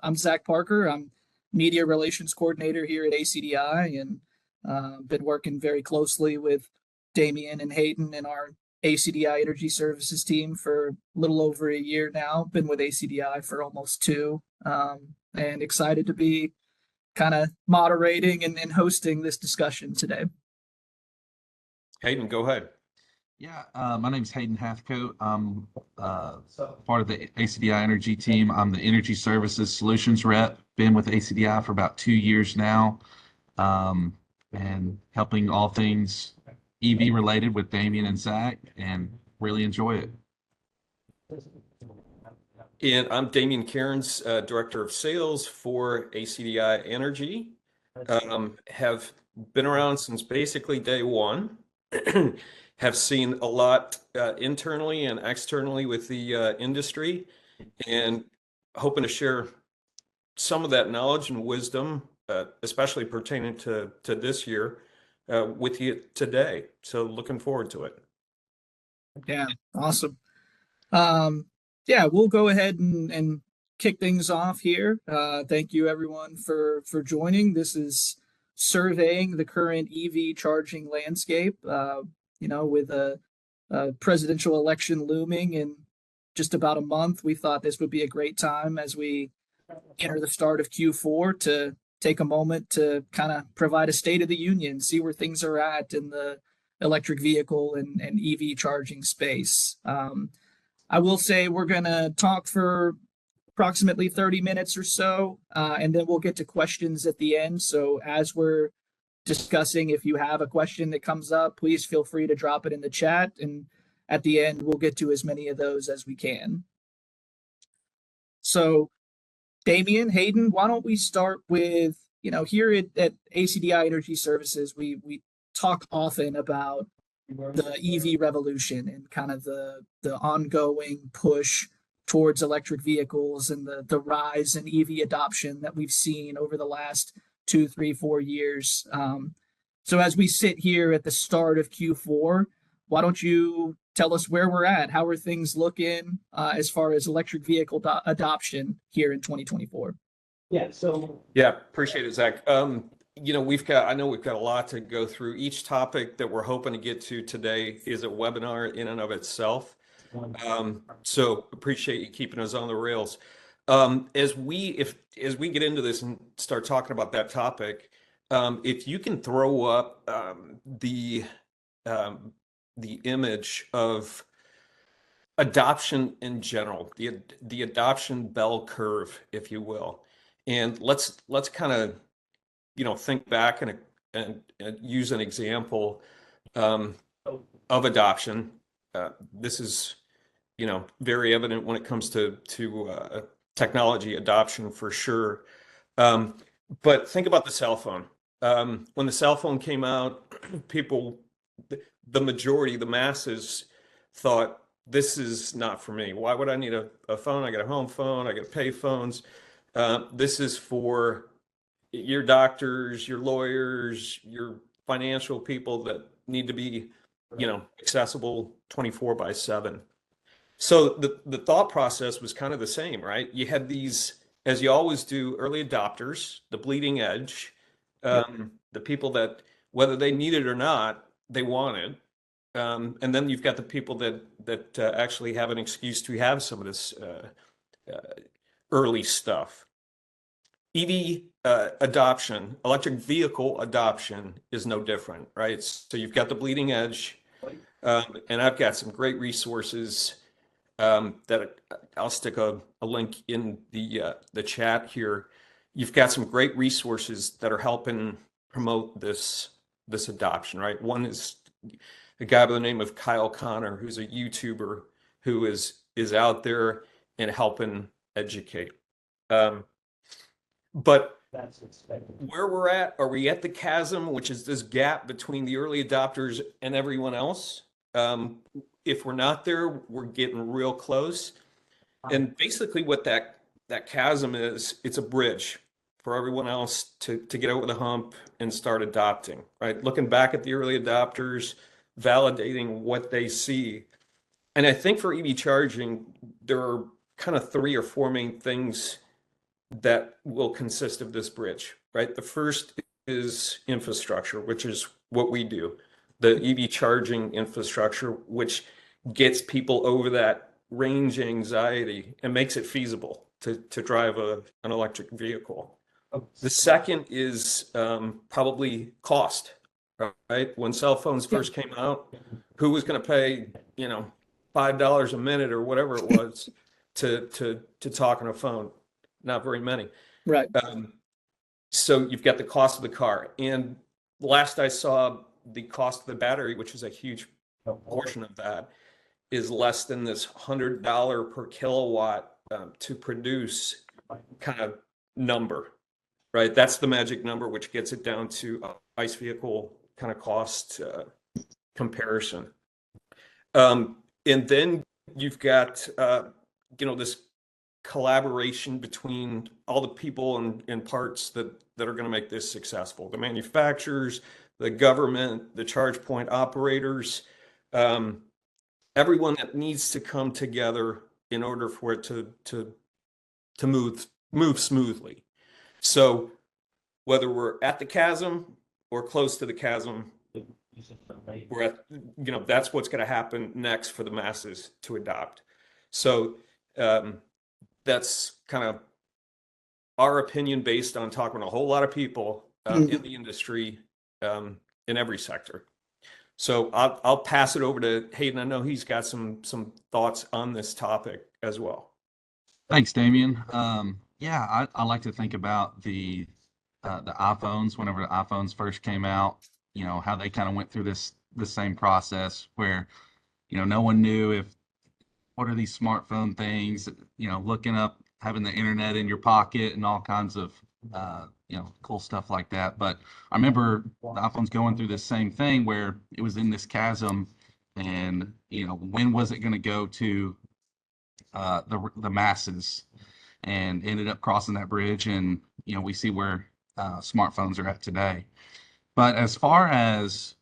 I'm Zach Parker. I'm Media Relations Coordinator here at ACDI, and been working very closely with Damian and Hayden and our ACDI Energy Services team for a little over a year now. Been with ACDI for almost two, and excited to be kind of moderating and hosting this discussion today. Hayden, go ahead. Yeah, my name's Hayden Hathcote. I'm part of the ACDI Energy team. I'm the Energy Services Solutions Rep. Been with ACDI for about 2 years now, and helping all things EV related with Damian and Zach, and really enjoy it. And I'm Damian Cairns, Director of Sales for ACDI Energy. Have been around since basically day one. Have seen a lot internally and externally with the industry, and hoping to share some of that knowledge and wisdom, especially pertaining to this year, with you today. So looking forward to it. Yeah, awesome. Yeah, we'll go ahead and kick things off here. Thank you everyone for joining. This is surveying the current EV charging landscape. With a presidential election looming in just about a month, we thought this would be a great time as we enter the start of Q4 to take a moment to kind of provide a state of the union, see where things are at in the electric vehicle and EV charging space. I will say we're going to talk for approximately 30 minutes or so, and then we'll get to questions at the end. So as we're discussing, if you have a question that comes up, please feel free to drop it in the chat, and at the end we'll get to as many of those as we can. So Damian, Hayden, why don't we start with, here at ACDI Energy Services, we talk often about the EV revolution and kind of the ongoing push towards electric vehicles and the rise in EV adoption that we've seen over the last 2, 3, 4 years. So as we sit here at the start of Q4, why don't you tell us where we're at? How are things looking as far as electric vehicle adoption here in 2024? Yeah, appreciate it, Zach. I know we've got a lot to go through. Each topic that we're hoping to get to today is a webinar in and of itself. So appreciate you keeping us on the rails. As we get into this and start talking about that topic, if you can throw up the image of adoption in general, the adoption bell curve, if you will, and let's kind of think back and use an example of adoption. This is very evident when it comes to technology adoption for sure. But think about the cell phone. When the cell phone came out, people, the majority, the masses thought, this is not for me. Why would I need a phone? I got a home phone, I got pay phones. This is for your doctors, your lawyers, your financial people that need to be, accessible 24/7. So the thought process was kind of the same, right? You had these, as you always do, early adopters, the bleeding edge, the people that, whether they need it or not, they want it. And then you've got the people that actually have an excuse to have some of this early stuff. EV adoption, electric vehicle adoption is no different, right? So you've got the bleeding edge, and I've got some great resources that I'll stick a link in the chat here. You've got some great resources that are helping promote this adoption, right? One is a guy by the name of Kyle Connor, who's a YouTuber who is out there and helping educate. But where we're at, are we at the chasm, which is this gap between the early adopters and everyone else? If we're not there, we're getting real close. And basically what that chasm is, it's a bridge for everyone else to get over the hump and start adopting, right? Looking back at the early adopters, validating what they see. And I think for EV charging, there are kind of 3 or 4 main things that will consist of this bridge, right? The first is infrastructure, which is what we do, the EV charging infrastructure, which gets people over that range anxiety and makes it feasible to drive an electric vehicle. The second is probably cost, right? When cell phones first came out, who was going to pay, $5 a minute or whatever it was to talk on a phone? Not very many. Right. So you've got the cost of the car, and last I saw, the cost of the battery, which is a huge portion of that, is less than this $100 per kilowatt to produce kind of number, right? That's the magic number, which gets it down to a ICE vehicle kind of cost comparison. And then you've got, this collaboration between all the people and parts that are going to make this successful: the manufacturers, the government, the charge point operators, everyone that needs to come together in order for it to move smoothly. So whether we're at the chasm or close to the chasm, we're at, that's what's going to happen next for the masses to adopt. So that's kind of our opinion based on talking to a whole lot of people in the industry, in every sector. So I'll pass it over to Hayden. I know he's got some thoughts on this topic as well. Thanks, Damien. Yeah, I like to think about the iPhones. Whenever the iPhones first came out, how they kind of went through the same process where, no one knew what are these smartphone things, looking up, having the internet in your pocket and all kinds of, cool stuff like that. But I remember the iPhone's going through this same thing where it was in this chasm, and, when was it going to go to the masses, and ended up crossing that bridge. And, we see where smartphones are at today. But as far as,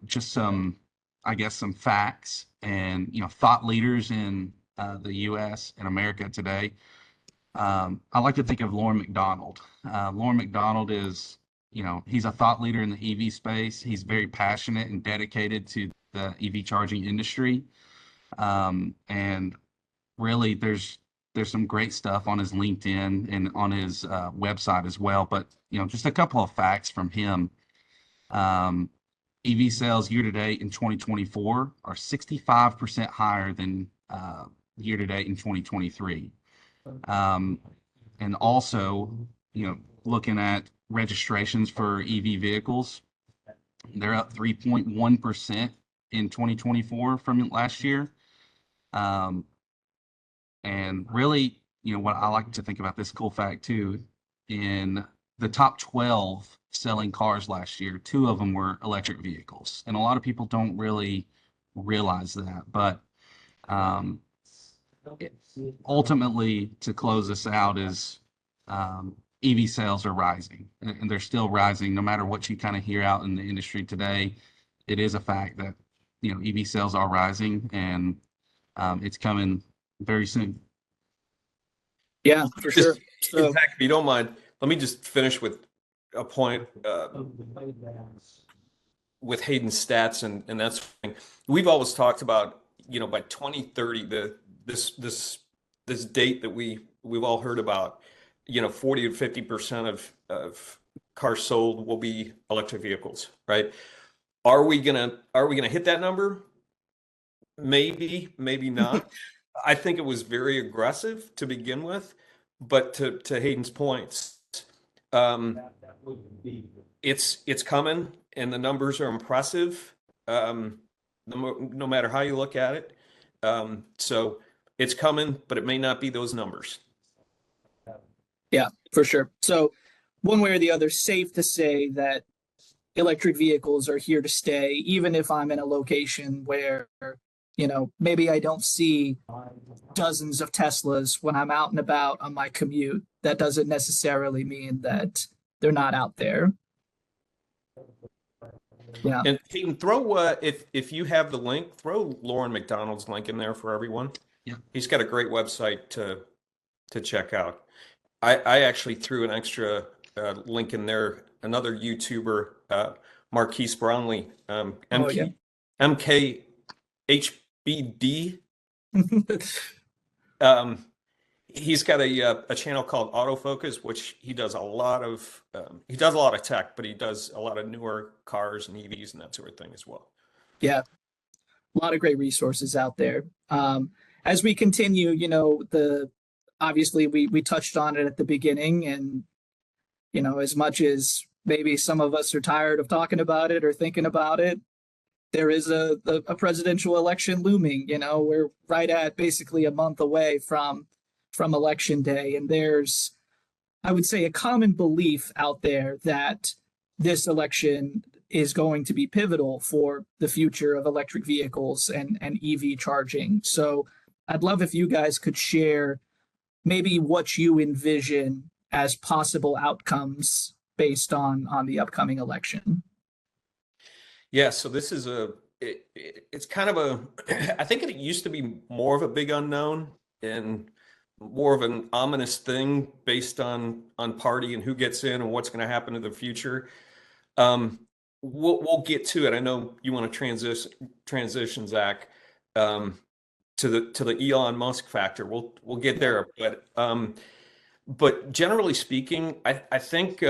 just some facts and, thought leaders in the US and America today, I like to think of Lauren McDonald. Lauren McDonald is, he's a thought leader in the EV space. He's very passionate and dedicated to the EV charging industry. And really, there's some great stuff on his LinkedIn and on his website as well. But, just a couple of facts from him. EV sales year to date in 2024 are 65% higher than year to date in 2023. And also, looking at registrations for EV vehicles, they're up 3.1% in 2024 from last year. And really, what I like to think about this cool fact too, in the top 12 selling cars last year, 2 of them were electric vehicles. And a lot of people don't really realize that. But ultimately, to close this out, is EV sales are rising, and they're still rising no matter what you kind of hear out in the industry today. It is a fact that, EV sales are rising, and it's coming very soon. Yeah, for sure. So, in fact, if you don't mind, let me just finish with a point with Hayden's stats, and that's, we've always talked about, by 2030, this date that we've all heard about, 40 to 50% of cars sold will be electric vehicles, right? Are we gonna hit that number? Maybe not. I think it was very aggressive to begin with, but to Hayden's points, it's coming, and the numbers are impressive, no matter how you look at it. So it's coming, but it may not be those numbers. yeah, for sure. So one way or the other, safe to say that electric vehicles are here to stay, even if I'm in a location where, maybe I don't see dozens of Teslas when I'm out and about on my commute. That doesn't necessarily mean that they're not out there. Yeah. And Hayden, throw if you have the link, throw Lauren McDonald's link in there for everyone. Yeah. He's got a great website to check out. I actually threw an extra link in there. Another YouTuber, Marquise Brownlee, Oh yeah. MKHBD. Um, he's got a channel called Autofocus, which he does a lot of tech, but he does a lot of newer cars and EVs and that sort of thing as well. Yeah, a lot of great resources out there. As we continue, the obviously we touched on it at the beginning, and as much as maybe some of us are tired of talking about it or thinking about it, there is a presidential election looming. We're right at basically a month away from election day, and there's, I would say, a common belief out there that this election is going to be pivotal for the future of electric vehicles and EV charging. So I'd love if you guys could share maybe what you envision as possible outcomes based on the upcoming election. Yeah, so this is it's kind of I think it used to be more of a big unknown and more of an ominous thing based on party and who gets in and what's going to happen in the future. Um, we'll get to it. I know you want to transition, Zach, to the Elon Musk factor. We'll get there, but generally speaking, I think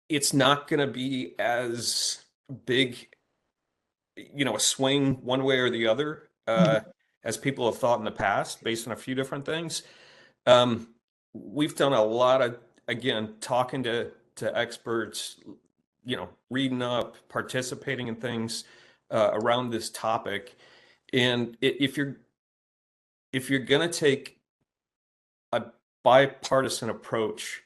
it's not going to be as big, a swing one way or the other, as people have thought in the past, based on a few different things. We've done a lot of, again, talking to experts, reading up, participating in things around this topic. And if you're going to take a bipartisan approach,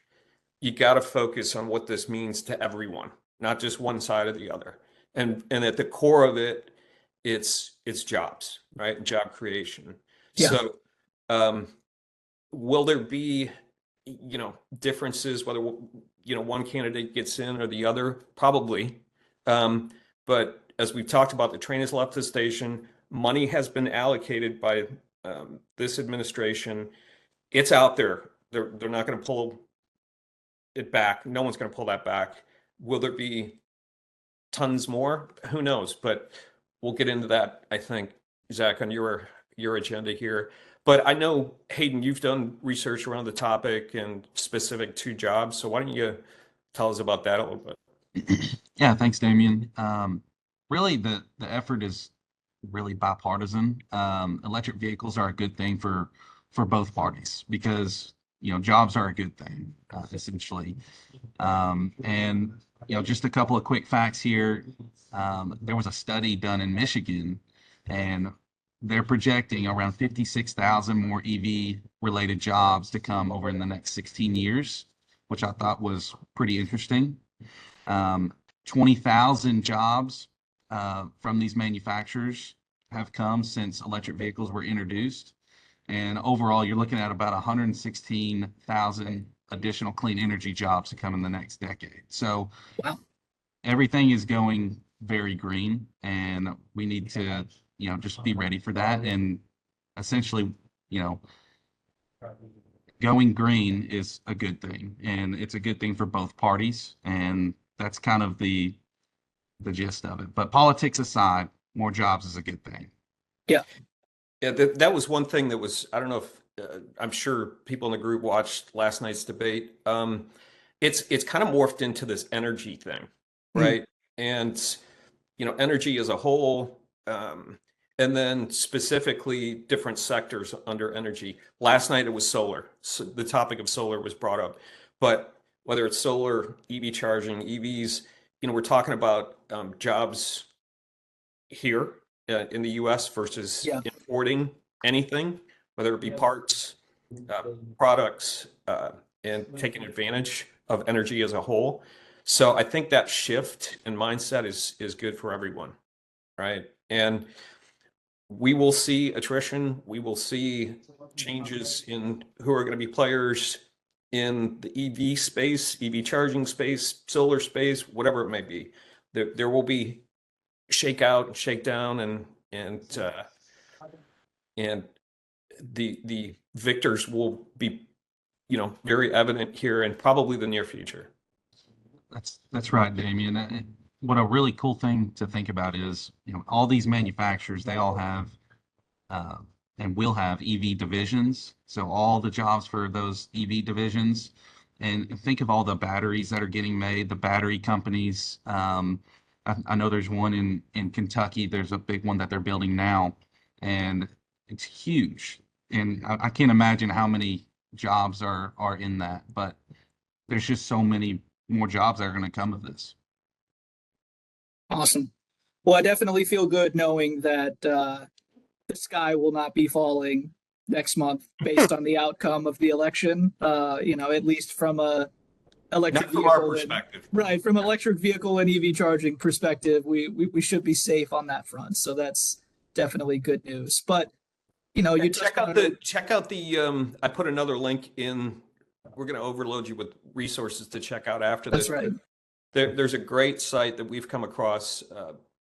you got to focus on what this means to everyone, not just one side or the other. And at the core of it, it's jobs, right? Job creation. Yeah. So, will there be, differences whether one candidate gets in or the other? Probably. But as we've talked about, the train has left the station. Money has been allocated by this administration. It's out there. They're not going to pull it back. No one's going to pull that back. Will there be tons more? Who knows? But we'll get into that, I think, Zach, on your agenda here. But I know, Hayden, you've done research around the topic and specific to jobs. So why don't you tell us about that a little bit? Yeah, thanks, Damien. Really, the effort is really bipartisan. Electric vehicles are a good thing for both parties because jobs are a good thing, essentially. And just a couple of quick facts here. There was a study done in Michigan, and they're projecting around 56,000 more EV related jobs to come over in the next 16 years, which I thought was pretty interesting. 20,000 jobs from these manufacturers have come since electric vehicles were introduced. And overall, you're looking at about 116,000 additional clean energy jobs to come in the next decade. So Wow. everything is going very green, and we need to, just be ready for that. And essentially, going green is a good thing, and it's a good thing for both parties. And that's kind of the gist of it. But politics aside, more jobs is a good thing. Yeah. Yeah, that was one thing that was, I don't know if, I'm sure people in the group watched last night's debate. It's kind of morphed into this energy thing, right? And, energy as a whole, and then specifically different sectors under energy. Last night it was solar. So the topic of solar was brought up. But whether it's solar, EV charging, EVs, we're talking about jobs here in the US versus Yeah. importing anything, whether it be parts, products, and taking advantage of energy as a whole. So I think that shift in mindset is good for everyone, right? And we will see attrition. We will see changes in who are going to be players in the EV space, EV charging space, solar space, whatever it may be. There will be shakeout and shakedown and the victors will be, very evident here in probably the near future. That's right, Damien. What a really cool thing to think about is, all these manufacturers, they all have uh, and will have EV divisions. So all the jobs for those EV divisions, and think of all the batteries that are getting made, the battery companies. I know there's one in Kentucky. There's a big one that they're building now, and it's huge. And I can't imagine how many jobs are in that, but there's just so many more jobs that are going to come of this. Awesome. Well, I definitely feel good knowing that the sky will not be falling next month based on the outcome of the election. At least from a electric Not from vehicle our and, perspective. right, from electric vehicle and EV charging perspective, we should be safe on that front. So that's definitely good news. But you check out the I put another link in. We're going to overload you with resources to check out after this. That's right. There's a great site that we've come across,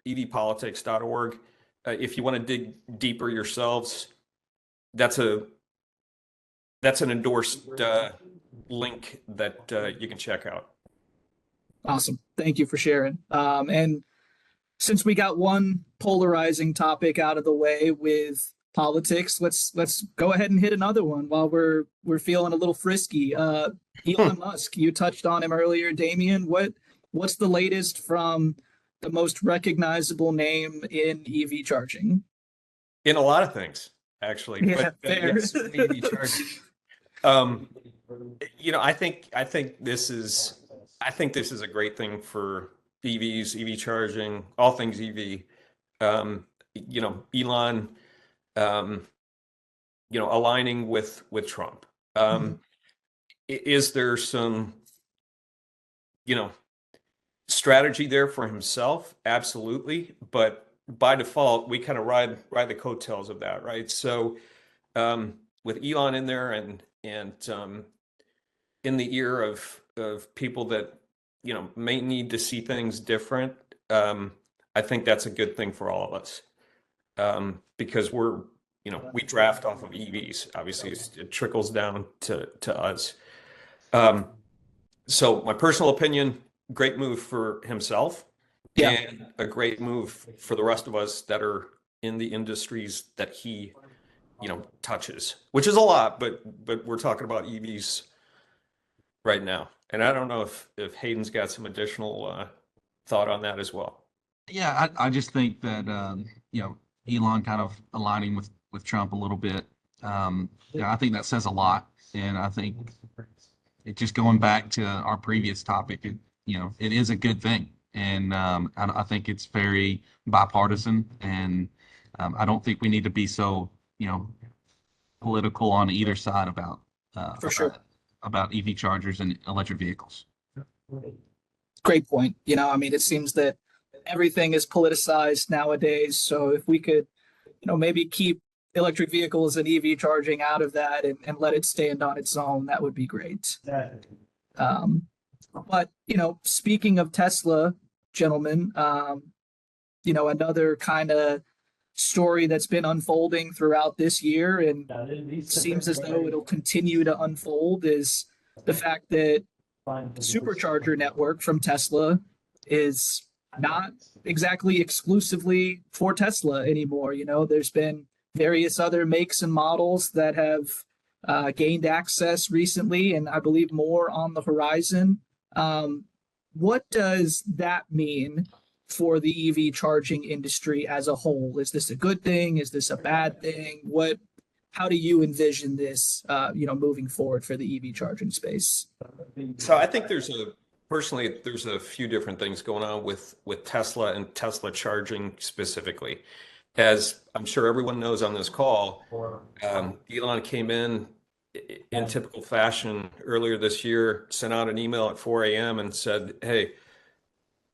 evpolitics.org. If you want to dig deeper yourselves, that's an endorsed link that you can check out. Awesome. Thank you for sharing. And since we got one polarizing topic out of the way with politics, let's go ahead and hit another one while we're feeling a little frisky. Elon Musk, you touched on him earlier, Damien. What's the latest from the most recognizable name in EV charging? In a lot of things, actually. Yeah, but fair. yes, EV charging. I think this is a great thing for EVs, EV charging, all things EV. Elon, aligning with Trump. Is there some, strategy there for himself? Absolutely, but by default, we kind of ride the coattails of that, right? So, with Elon in there and in the ear of people that may need to see things different, I think that's a good thing for all of us, because we draft off of EVs. Obviously, it trickles down to us. So my personal opinion, great move for himself, Yeah. and a great move for the rest of us that are in the industries that he touches, which is a lot, but we're talking about EVs right now. And I don't know if Hayden's got some additional thought on that as well. Yeah, I just think that Elon kind of aligning with Trump a little bit. I think that says a lot, and I think it just going back to our previous topic, it is a good thing, and I think it's very bipartisan, and I don't think we need to be so political on either side about For sure. about EV chargers and electric vehicles. Great point. It seems that everything is politicized nowadays. So if we could, maybe keep electric vehicles and EV charging out of that and let it stand on its own, that would be great. But speaking of Tesla, gentlemen, another kind of story that's been unfolding throughout this year and seems as though it'll continue to unfold is the fact that the supercharger network from Tesla is not exactly exclusively for Tesla anymore. There's been various other makes and models that have gained access recently, and I believe more on the horizon. What does that mean for the EV charging industry as a whole? Is this a good thing? Is this a bad thing? How do you envision this, moving forward for the EV charging space? So I think there's a few different things going on with Tesla and Tesla charging specifically. As I'm sure everyone knows on this call, Elon came in typical fashion earlier this year, sent out an email at 4 a.m. and said, hey,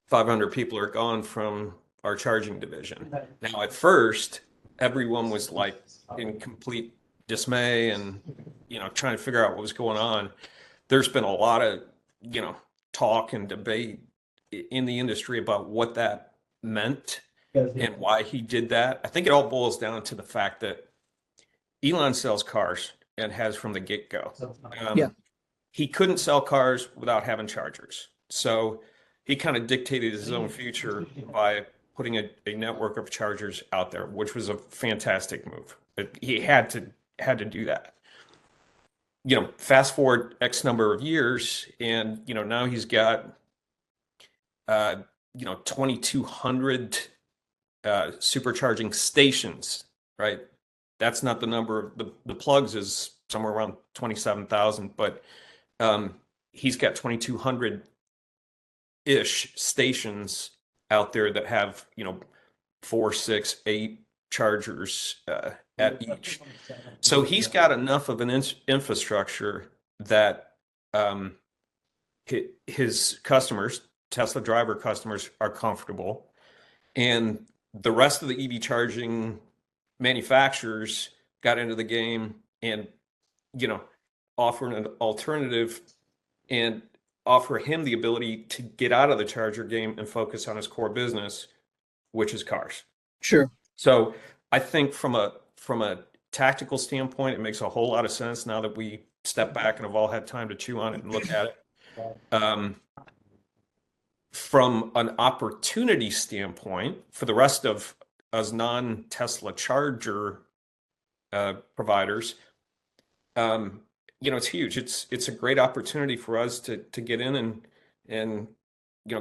500 people are gone from our charging division. Now, at first, everyone was like in complete dismay and, trying to figure out what was going on. There's been a lot of, talk and debate in the industry about what that meant and why he did that. I think it all boils down to the fact that Elon sells cars and has from the get-go. Yeah. He couldn't sell cars without having chargers. So he kind of dictated his own future by putting a network of chargers out there, which was a fantastic move. He had to do that. Fast forward X number of years, and now he's got 2,200 supercharging stations, right? That's not the number of the plugs is somewhere around 27,000, but he's got 2,200-ish stations out there that have 4, 6, 8 chargers at each. So he's got enough of an infrastructure that his customers, Tesla driver customers, are comfortable, and the rest of the EV charging manufacturers got into the game and offer an alternative and offer him the ability to get out of the charger game and focus on his core business, which is cars. Sure. So I think from a tactical standpoint, it makes a whole lot of sense now that we step back and have all had time to chew on it and look at it. From an opportunity standpoint, for the rest of us non-Tesla charger providers, it's huge. It's a great opportunity for us to get in and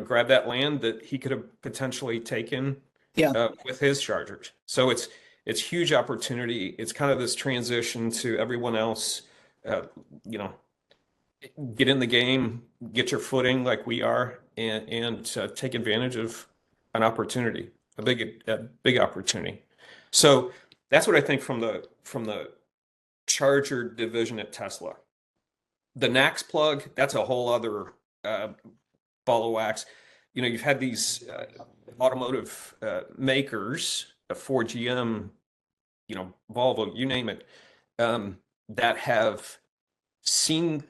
grab that land that he could have potentially taken with his chargers. So it's huge opportunity. It's kind of this transition to everyone else, get in the game, get your footing like we are, and take advantage of an opportunity, a big opportunity. So that's what I think from the charger division at Tesla. The NACS plug, that's a whole other ball of wax. You've had these automotive makers, Ford, GM, Volvo, you name it, that have seen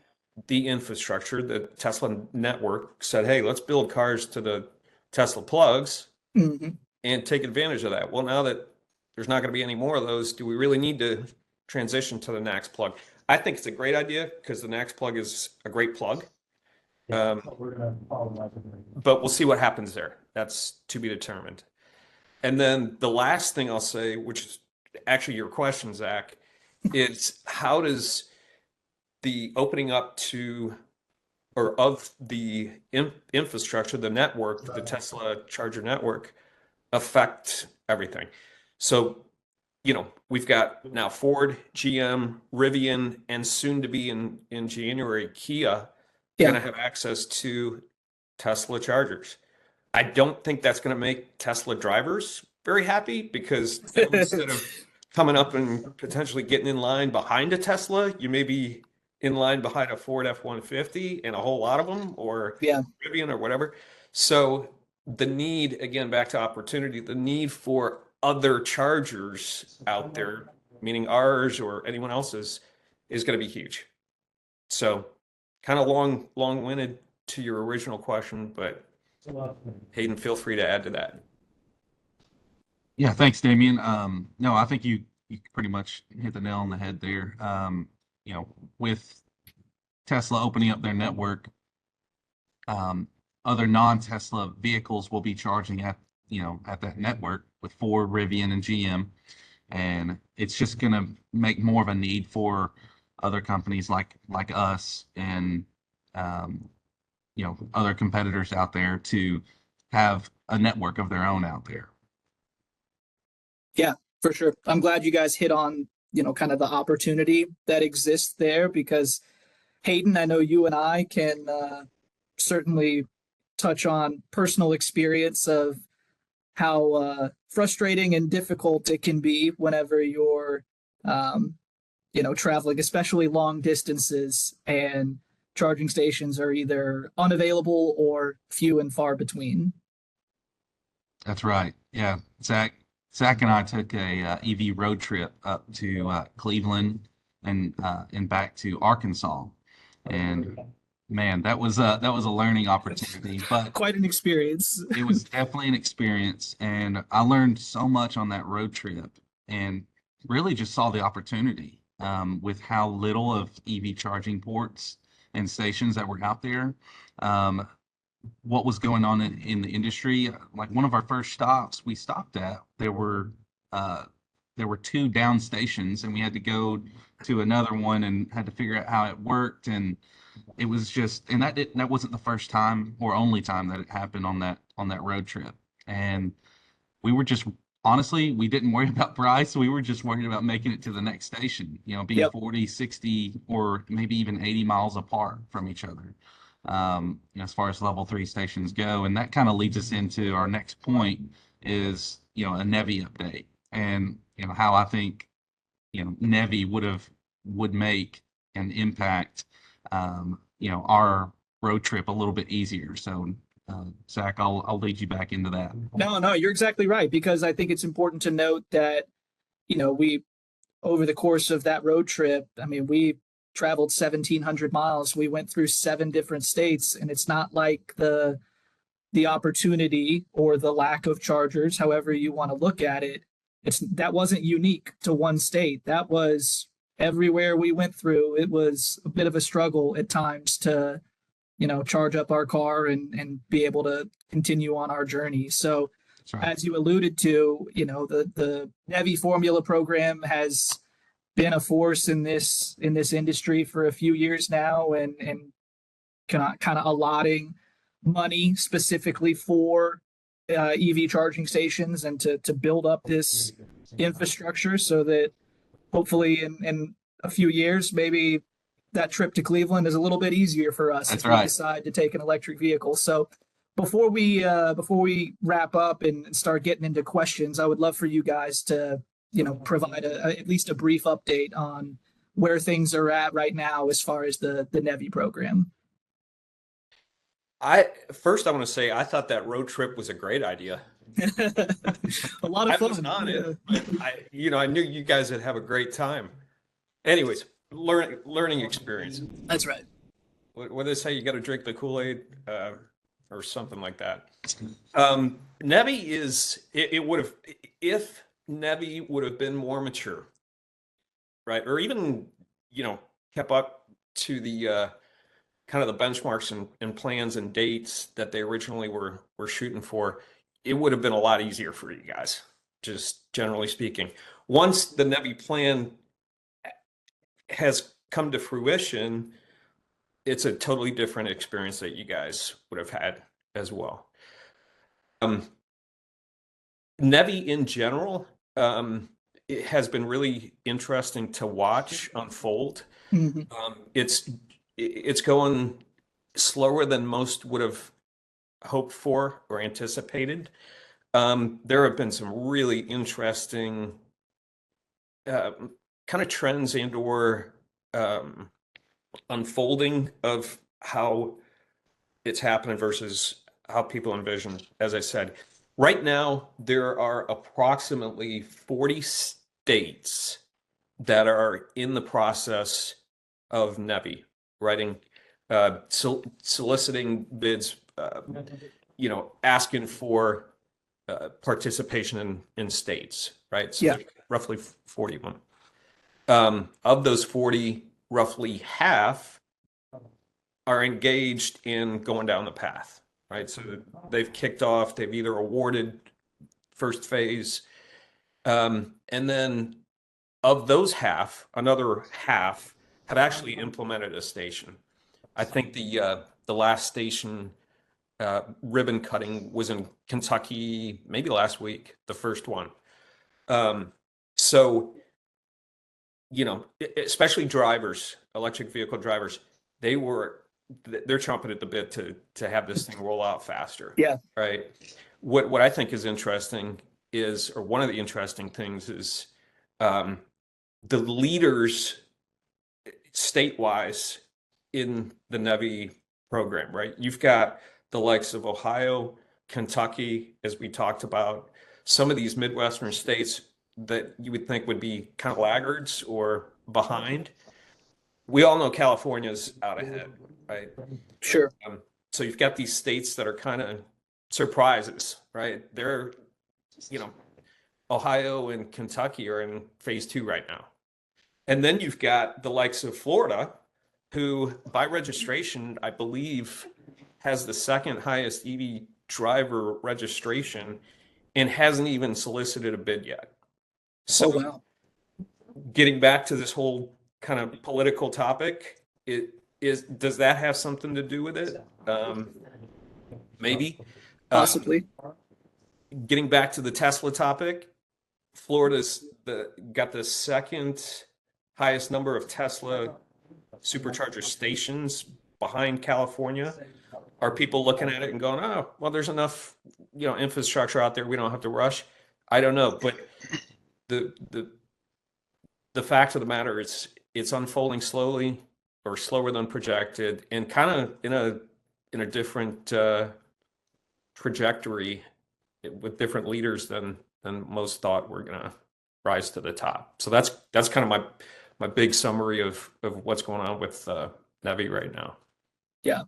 the infrastructure, the Tesla network, said, hey, let's build cars to the Tesla plugs and take advantage of that. Well, now that there's not going to be any more of those, do we really need to transition to the NACS plug? I think it's a great idea because the NACS plug is a great plug. But we'll see what happens there. That's to be determined. And then the last thing I'll say, which is actually your question, Zach, is how does the opening up to or of the infrastructure, the network, the Tesla charger network, affect everything? So, we've got now Ford, GM, Rivian, and soon to be in January, Kia, going to have access to Tesla chargers. I don't think that's going to make Tesla drivers very happy because instead of coming up and potentially getting in line behind a Tesla, you may be in line behind a Ford F-150 and a whole lot of them, or Rivian or whatever. So the need, again, back to opportunity, the need for other chargers out there, meaning ours or anyone else's, is going to be huge. So kind of long-winded to your original question, but Hayden, feel free to add to that. Yeah, thanks, Damien. No, I think you pretty much hit the nail on the head there. With Tesla opening up their network, other non-Tesla vehicles will be charging at that network with Ford, Rivian, and GM, and it's just going to make more of a need for other companies like us and other competitors out there to have a network of their own out there. Yeah, for sure. I'm glad you guys hit on, kind of the opportunity that exists there, because Hayden, I know you and I can certainly touch on personal experience of how frustrating and difficult it can be whenever you're, traveling, especially long distances, and charging stations are either unavailable or few and far between. That's right. Yeah, Zach and I took a EV road trip up to Cleveland and back to Arkansas, and man, that was a learning opportunity, but quite an experience. It was definitely an experience, and I learned so much on that road trip. And really just saw the opportunity with how little of EV charging ports and stations that were out there. Um, what was going on in the industry. Like one of our first stops we stopped at, uh, there were two down stations, and we had to go to another one and had to figure out how it worked. And it was just, and that wasn't the first time or only time that it happened on that road trip. And we were just honestly, we didn't worry about price. We were just worried about making it to the next station, you know, being Yep. 40, 60, or maybe even 80 miles apart from each other, you know, as far as level three stations go. And that kind of leads us into our next point is, you know, a NEVI update and, you know, how I think, you know, NEVI would make and impact, you know, our road trip a little bit easier. So, Zach, I'll lead you back into that. No, no, you're exactly right, because I think it's important to note that, we over the course of that road trip, I mean, we traveled 1,700 miles. We went through 7 different states, and it's not like the opportunity or the lack of chargers, however you want to look at it, that wasn't unique to one state. That was everywhere we went through. It was a bit of a struggle at times to, charge up our car and be able to continue on our journey. So That's right. as you alluded to, the NEVI formula program has been a force in this industry for a few years now, and kind of allotting money specifically for EV charging stations and to build up this infrastructure so that hopefully in a few years, maybe that trip to Cleveland is a little bit easier for us That's if we right. decide to take an electric vehicle. So before we wrap up and start getting into questions, I would love for you guys to, provide at least a brief update on where things are at right now as far as the NEVI program. I want to say I thought that road trip was a great idea. A lot of I fun. wasn't on it, but I knew you guys would have a great time. Anyways, learning experience. That's right. What do they say? You got to drink the Kool-Aid, or something like that. NEVI it would have, if NEVI would have been more mature, right? Or even, kept up to the kind of the benchmarks and plans and dates that they originally were shooting for, it would have been a lot easier for you guys, just generally speaking. Once the NEVI plan has come to fruition, it's a totally different experience that you guys would have had as well. NEVI in general, it has been really interesting to watch unfold. Mhm. It's going slower than most would have hoped for or anticipated. There have been some really interesting kind of trends and/or unfolding of how it's happening versus how people envision. As I said, right now there are approximately 40 states that are in the process of NEVI writing, soliciting bids, asking for participation in states, right? So Yeah. there's roughly 41. Of those 40, roughly half are engaged in going down the path, right? So they've kicked off, they've either awarded first phase, and then of those half, another half have actually implemented a station. I think the last station ribbon cutting was in Kentucky, maybe last week, the first one. So, especially drivers, electric vehicle drivers, they're chomping at the bit to have this thing roll out faster. Yeah. Right. What I think is interesting or one of the interesting things is the leaders state-wise in the NEVI program, right? You've got the likes of Ohio, Kentucky, as we talked about, some of these Midwestern states that you would think would be kind of laggards or behind. We all know California's out ahead, right? Sure. So you've got these states that are kind of surprises, right? They're, Ohio and Kentucky are in phase 2 right now. And then you've got the likes of Florida, who by registration, I believe, has the second highest EV driver registration and hasn't even solicited a bid yet. So Oh, wow. getting back to this whole kind of political topic, does that have something to do with it? Maybe. Possibly. Getting back to the Tesla topic, Florida's got the second highest number of Tesla supercharger stations behind California. Are people looking at it and going, "Oh, well, there's enough, infrastructure out there. We don't have to rush"? I don't know, but the the fact of the matter is, it's unfolding slowly, or slower than projected, and kind of in a different trajectory, with different leaders than most thought were gonna rise to the top. So that's kind of my big summary of what's going on with NEVI right now. Yeah.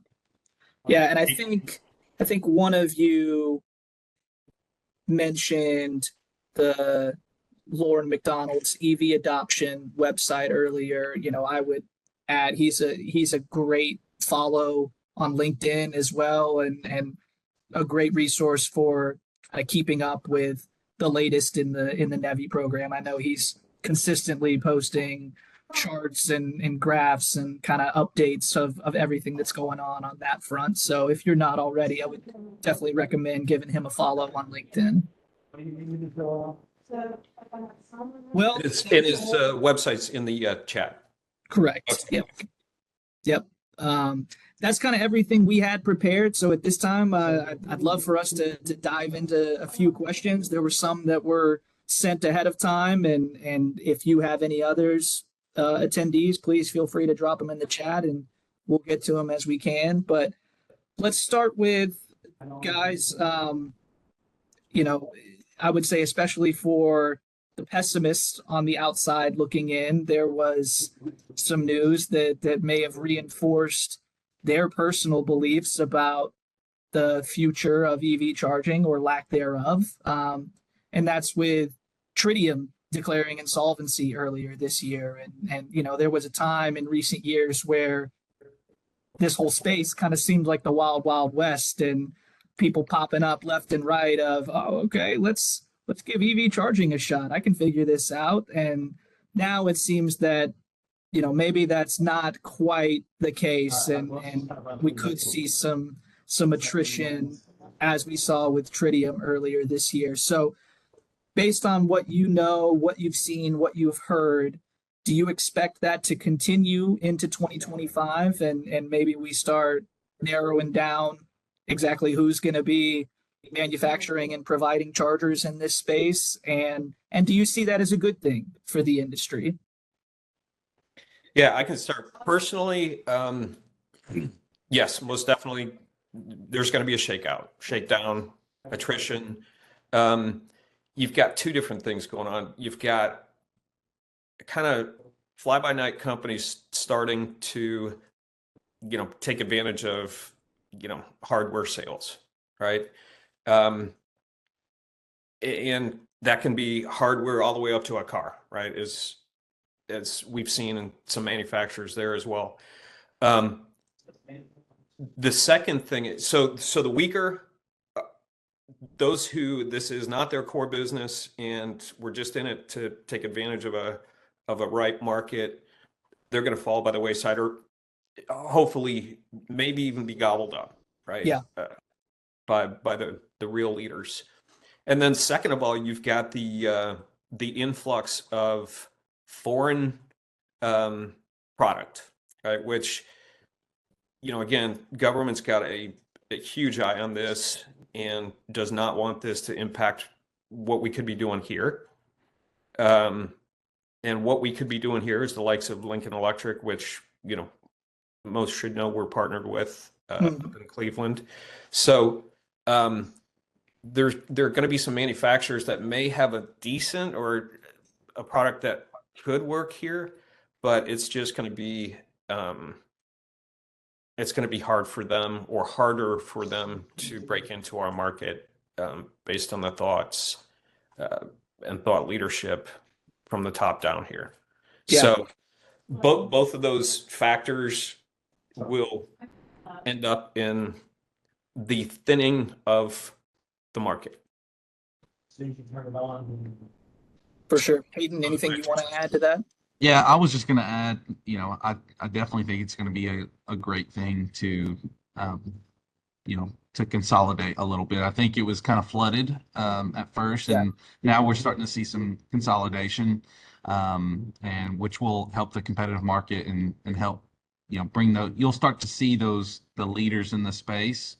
Yeah. And I think one of you mentioned the Lauren McDonald's EV adoption website earlier. I would add he's a great follow on LinkedIn as well, and a great resource for keeping up with the latest in the NEVI program. I know he's consistently posting charts and graphs and kind of updates of everything that's going on that front. So if you're not already, I would definitely recommend giving him a follow on LinkedIn. Well, His website's in the chat. correct. Okay. Yep. That's kind of everything we had prepared. So at this time, I'd love for us to dive into a few questions. There were some that were sent ahead of time, and if you have any others, attendees, please feel free to drop them in the chat, and we'll get to them as we can. But let's start with, guys. I would say, especially for the pessimists on the outside looking in, there was some news that may have reinforced their personal beliefs about the future of EV charging, or lack thereof. And that's with Tritium declaring insolvency earlier this year. And there was a time in recent years where this whole space kind of seemed like the wild, wild west, and people popping up left and right of, "Oh, okay, let's give EV charging a shot. I can figure this out." And now it seems that maybe that's not quite the case, and we could see some attrition, as we saw with Tritium earlier this year. So based on what what you've seen, what you've heard, do you expect that to continue into 2025, and maybe we start narrowing down exactly who's going to be manufacturing and providing chargers in this space? And do you see that as a good thing for the industry? Yeah, I can start personally. Yes, most definitely. There's going to be a shakedown, attrition. You've got two different things going on. You've got kind of fly-by-night companies starting to, take advantage of, hardware sales, right? And that can be hardware all the way up to a car, right? As we've seen in some manufacturers there as well. The second thing is, so the weaker, those who this is not their core business and we're just in it to take advantage of a ripe market, they're going to fall by the wayside, or hopefully maybe even be gobbled up, right? Yeah. By the real leaders. And then second of all, you've got the influx of foreign product, right? Which, again, government's got a huge eye on this and does not want this to impact what we could be doing here. And what we could be doing here is the likes of Lincoln Electric, which, most should know we're partnered with up in Cleveland. So there are going to be some manufacturers that may have a decent or a product that could work here, but it's just going to be hard for them, or harder for them, to break into our market, based on the thoughts and thought leadership from the top down here. Yeah. So both of those factors will end up in the thinning of the market. For sure. Hayden, anything you want to add to that? Yeah, I was just going to add, I definitely think it's going to be a great thing to, um, to consolidate a little bit. I think it was kind of flooded at first, Yeah. and now we're starting to see some consolidation, and which will help the competitive market and help, you'll start to see the leaders in the space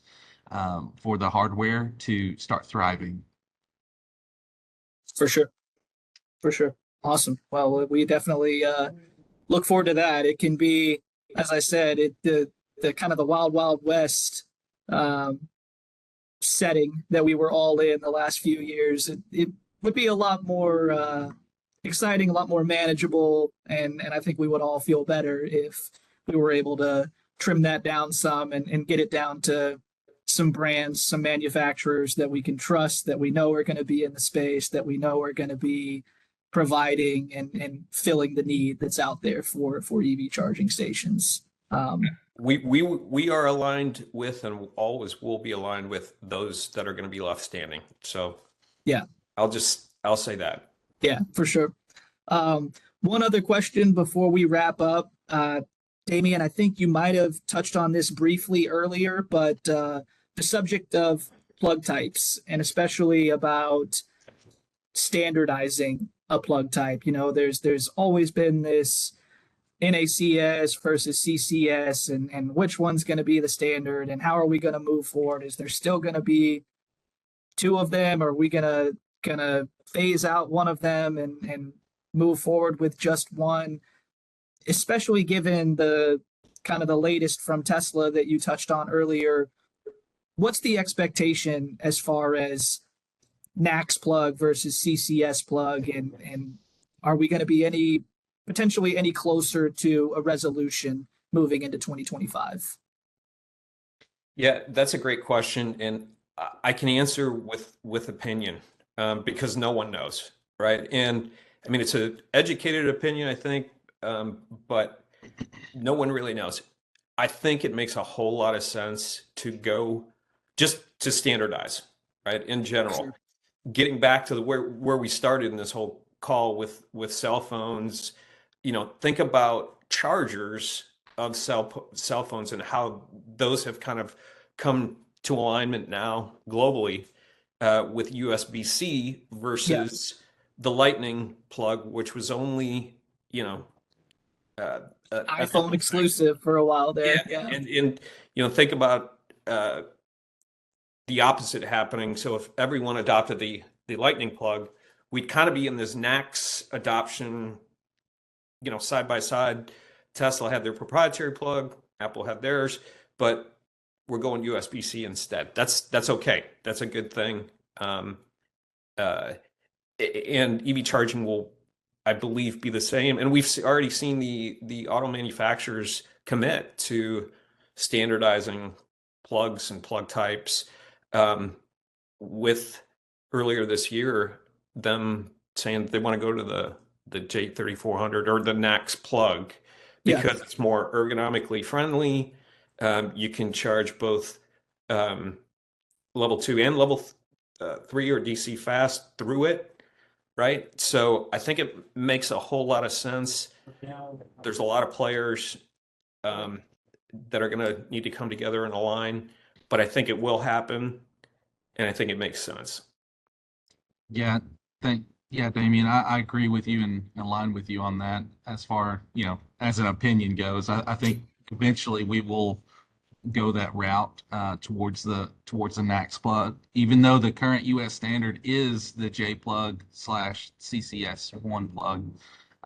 for the hardware to start thriving. For sure. For sure. Awesome. Well, we definitely look forward to that. It can be, as I said, the kind of the wild west um, setting that we were all in the last few years. It would be a lot more exciting, a lot more manageable, and I think we would all feel better if we were able to trim that down some and get it down to some brands, some manufacturers that we can trust, that we know are going to be in the space, that we know are going to be providing and filling the need that's out there for EV charging stations. We are aligned with and always will be aligned with those that are going to be left standing. So yeah, I'll say that. Yeah, for sure. One other question before we wrap up. Damien, I think you might have touched on this briefly earlier, but the subject of plug types and especially about standardizing a plug type. There's always been this NACS versus CCS and which one's going to be the standard and how are we going to move forward? Is there still going to be two of them? Or are we gonna phase out one of them and move forward with just one? Especially given the kind of the latest from Tesla that you touched on earlier, what's the expectation as far as NACS plug versus CCS plug, and are we going to be potentially any closer to a resolution moving into 2025? Yeah, that's a great question, and I can answer with opinion because no one knows, right? And I mean, it's an educated opinion, I think, but no one really knows. I think it makes a whole lot of sense to go just to standardize, right? In general, Sure. Getting back to where we started in this whole call with cell phones, think about chargers of cell phones and how those have kind of come to alignment now globally with USB-C versus the Lightning plug, which was only, uh, iPhone exclusive for a while there. Yeah. And think about the opposite happening. So if everyone adopted the Lightning plug, we'd kind of be in this NACS adoption, side by side. Tesla had their proprietary plug, Apple had theirs, but we're going USB-C instead. That's okay. That's a good thing. And EV charging will, I believe, be the same. And we've already seen the auto manufacturers commit to standardizing plugs and plug types. With earlier this year, them saying they want to go to the J3400 or the NACS plug because it's more ergonomically friendly. You can charge both level 2 and level 3 or DC fast through it, right? So I think it makes a whole lot of sense. There's a lot of players that are going to need to come together and align, but I think it will happen, and I think it makes sense. Yeah, Damien, I agree with you and align with you on that as far, as an opinion goes. I think eventually we will go that route towards the NACS plug, even though the current US standard is the J plug / CCS 1 plug.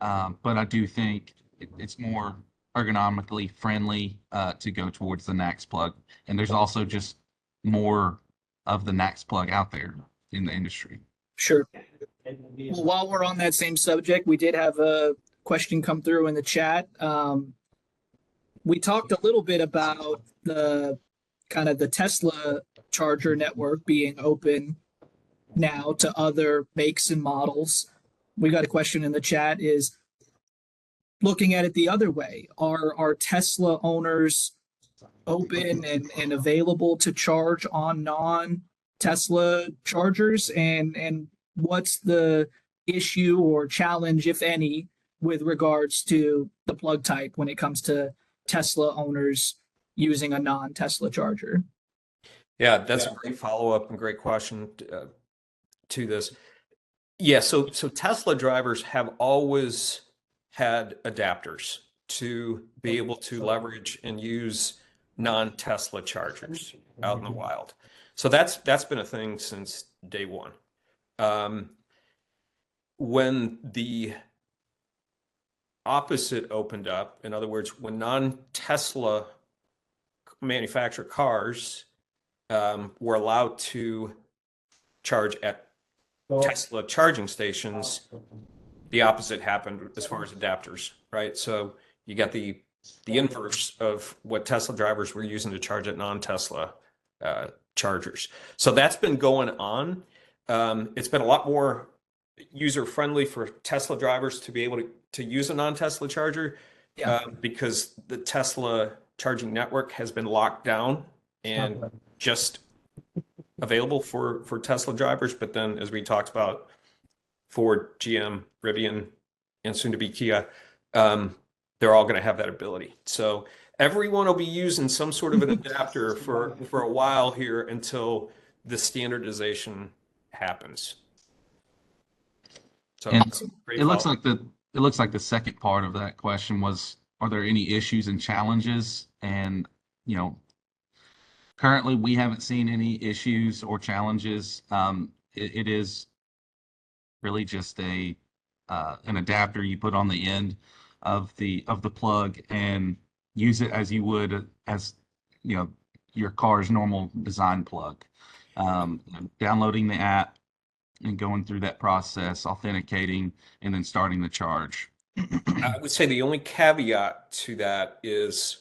But I do think it's more ergonomically friendly to go towards the NACS plug. And there's also just more of the NACS plug out there in the industry. Sure. Well, while we're on that same subject, we did have a question come through in the chat. We talked a little bit about the kind of the Tesla charger network being open now to other makes and models. We got a question in the chat is looking at it the other way. Are Tesla owners open and available to charge on non-Tesla chargers? And what's the issue or challenge, if any, with regards to the plug type when it comes to Tesla owners using a non-Tesla charger? Yeah, that's a great follow-up and great question to this. Yeah, so Tesla drivers have always had adapters to be able to leverage and use non-Tesla chargers out in the wild. So that's been a thing since day one. When the opposite opened up, in other words, when non-Tesla manufactured cars were allowed to charge at Tesla charging stations, the opposite happened as far as adapters, right? So you got the inverse of what Tesla drivers were using to charge at non-Tesla chargers. So that's been going on. It's been a lot more user-friendly for Tesla drivers to be able to use a non-Tesla charger because the Tesla charging network has been locked down and just available for Tesla drivers. But then, as we talked about, Ford, GM, Rivian, and soon to be Kia, they're all going to have that ability. So everyone will be using some sort of an adapter for a while here until the standardization happens. So And it looks like the second part of that question was, are there any issues and challenges? And, currently we haven't seen any issues or challenges. It is really just an adapter you put on the end of the plug and use it as you would as your car's normal design plug. Downloading the app and going through that process, authenticating, and then starting the charge. I would say the only caveat to that is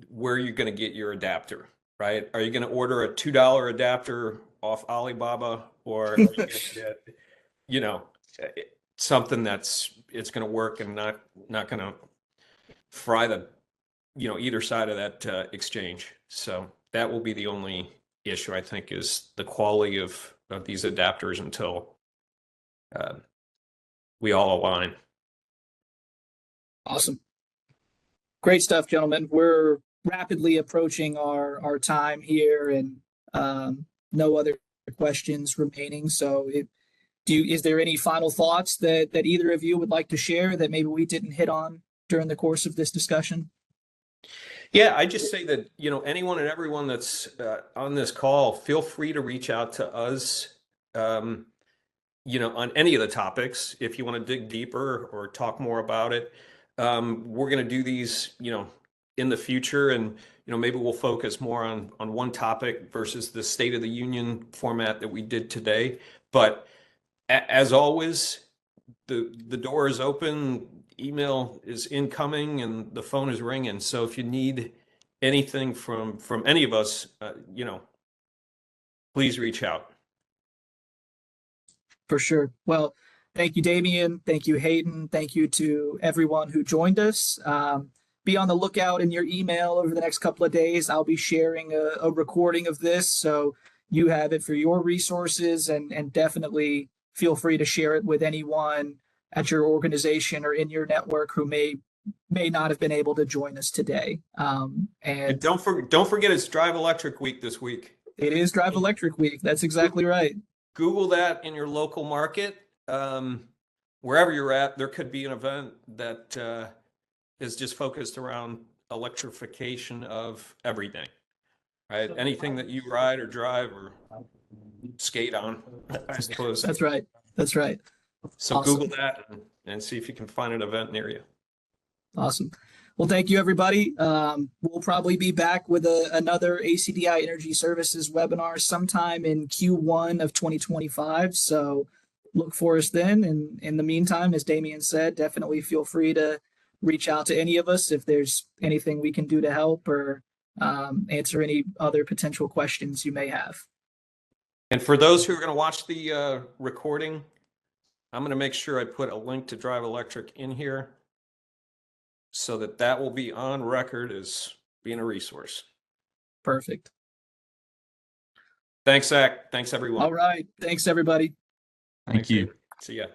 where you're going to get your adapter, right? Are you going to order a $2 adapter off Alibaba, or are you going to get, something it's going to work and not going to fry the, either side of that exchange? So that will be the only issue, I think, is the quality of these adapters until we all align. Awesome. Great stuff, gentlemen. We're rapidly approaching our time here, and no other questions remaining. So is there any final thoughts that either of you would like to share that maybe we didn't hit on during the course of this discussion? Yeah, I just say that, anyone and everyone that's on this call, feel free to reach out to us, on any of the topics. If you want to dig deeper or talk more about it, we're going to do these, in the future, and, maybe we'll focus more on one topic versus the State of the Union format that we did today. But as always, the door is open. Email is incoming and the phone is ringing. So if you need anything from any of us, please reach out. For sure. Well, thank you, Damian. Thank you, Hayden. Thank you to everyone who joined us. Be on the lookout in your email over the next couple of days. I'll be sharing a recording of this, so you have it for your resources, and definitely feel free to share it with anyone at your organization or in your network who may not have been able to join us today. And don't forget it's Drive Electric Week this week. It is Drive Electric Week. That's exactly right. Google that in your local market. Wherever you're at, there could be an event that is just focused around electrification of everything, right? Anything that you ride or drive or skate on, I suppose. That's right. That's right. So awesome. Google that and see if you can find an event near you. Awesome. Well, thank you, everybody. We'll probably be back with another ACDI Energy Services webinar sometime in Q1 of 2025. So look for us then. And in the meantime, as Damian said, definitely feel free to reach out to any of us if there's anything we can do to help or answer any other potential questions you may have. And for those who are going to watch the recording, I'm going to make sure I put a link to Drive Electric in here so that that will be on record as being a resource. Perfect. Thanks, Zach. Thanks, everyone. All right. Thanks, everybody. Thank you. Dave. See ya.